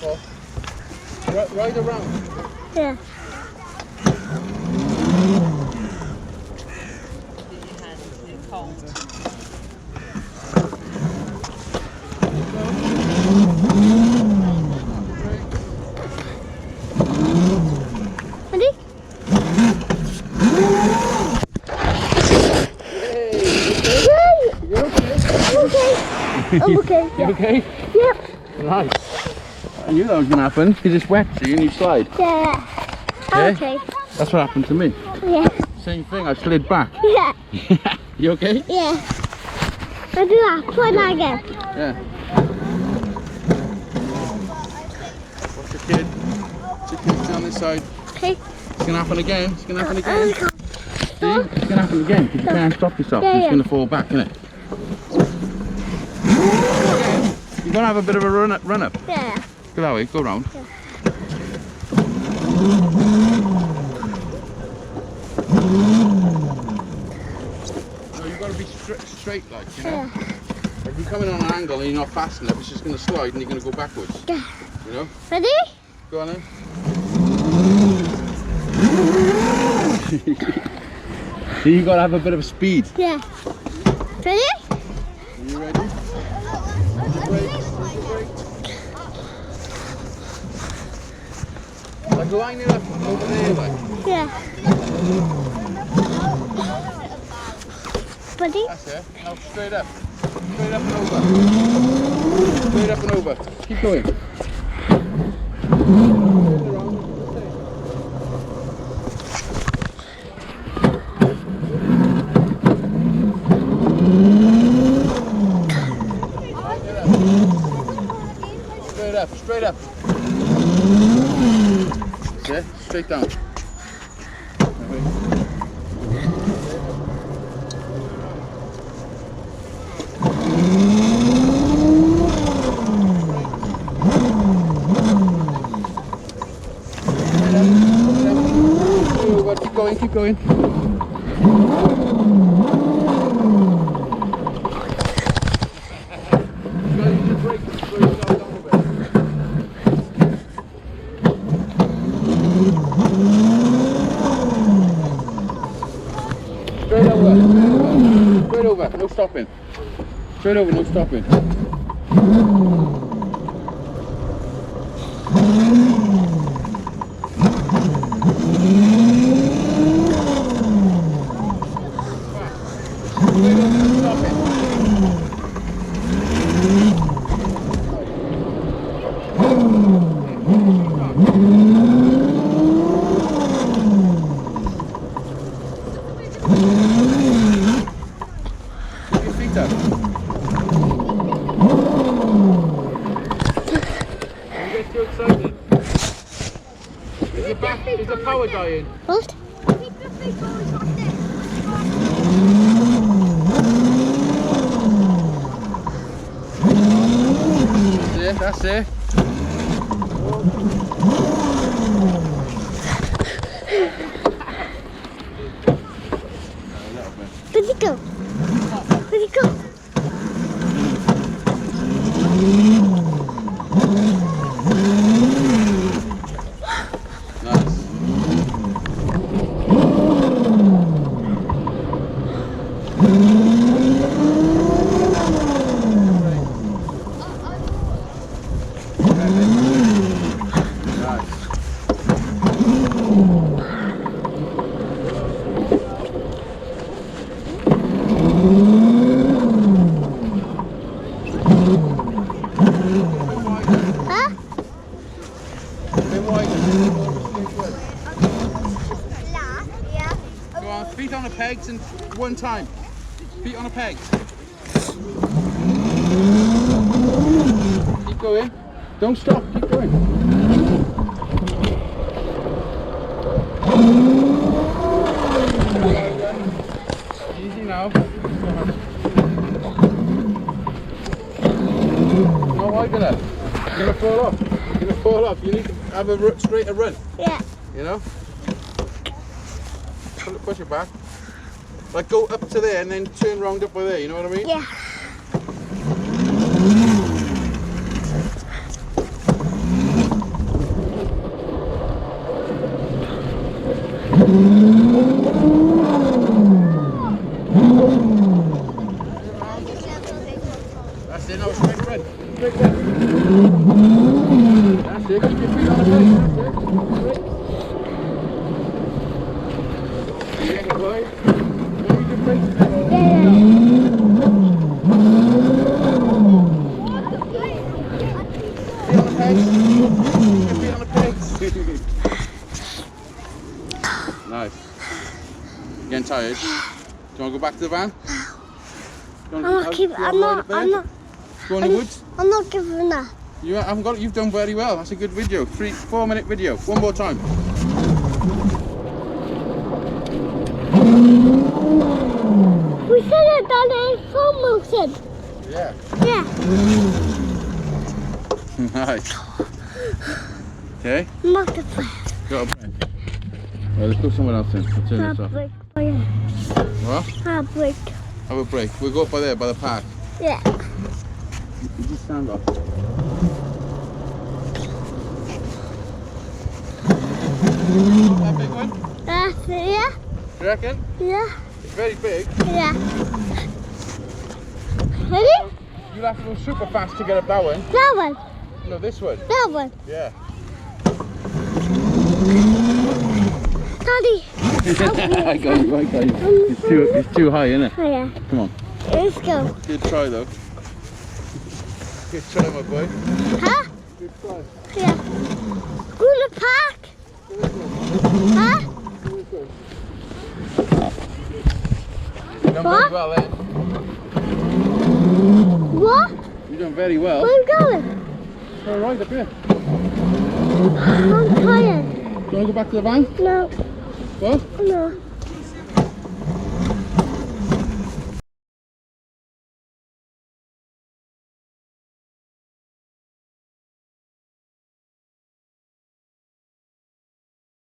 careful. Right around. Yeah. Ready? You okay? I'm okay. You okay? Yep. Nice. I knew that was going to happen. You just wet, see, and you slide. Yeah. Yeah? Okay. That's what happened to me. Yeah. Same thing, I slid back. Yeah. You okay? Yeah. I do that. Try that again. Yeah. Watch the kid. The kid's down this side. Okay. It's going to happen again. It's going to happen again. See? It's going to happen again because you can't stop yourself. Yeah, It's yeah. going to fall back, innit? You're going to have a bit of a run up. Yeah. Go that way, go round. Yeah. No, you've got to be straight like, you know? Yeah. If you're coming on an angle and you're not fast enough, it's just going to slide and you're going to go backwards. Yeah. You know? Ready? Go on then. So you got to have a bit of speed. Yeah. Ready? Are you ready? Brake. Like line it up over there, like. Yeah. Ready? That's it. Now straight up. Straight up and over. Straight up and over. Keep going. Straight up, straight up. That's it. Straight down. Keep going, keep going. Straight over, no stopping. Straight over, no stopping. Is the power dying? What? That's it. Where'd it go? Where'd it go? Go on, feet on the pegs and one time. Feet on the pegs. Keep going. Don't stop, keep going. Easy now. No wider. You're going to fall off. You're going to fall off. You need to have a straighter run. Yeah. You know? Push it back. Like go up to there and then turn round up by there, you know what I mean? Yeah. it, no, straight Fred. Straight Fred. That's it, keep your feet on the plate. That's it. Yeah, good boy. Now you just break the pedal. Feet on the pegs. Keep your feet on the pegs. Nice. Getting tired? Do you want to go back to the van? I'm not Go in the woods? I'm not giving up. You haven't got it. You've done very well. That's a good video. 4 minute video. One more time. We should have done it in slow motion. Yeah. Yeah. Nice. Okay. Not the plan. Got a break. Well, let's go somewhere else then. I'll turn this off. What? Have a break. Have a break. We'll go up by there, by the park. Yeah. You just stand up. That big one? That's it, yeah? You reckon? Yeah. It's very big. Yeah. Ready? You'll have to go super fast to get up that one. That one. No, this one. That one. Yeah. Daddy. I got you. It's too high, isn't it? Oh, yeah. Come on. Let's go. Good try though. Good try, my boy. Huh? Good try. Yeah. Go to the park. Huh? You've done What? very well then. What? You've done very well. Where are you going? All right, up here. I'm tired. Do you want to go back to the van? No. What? No.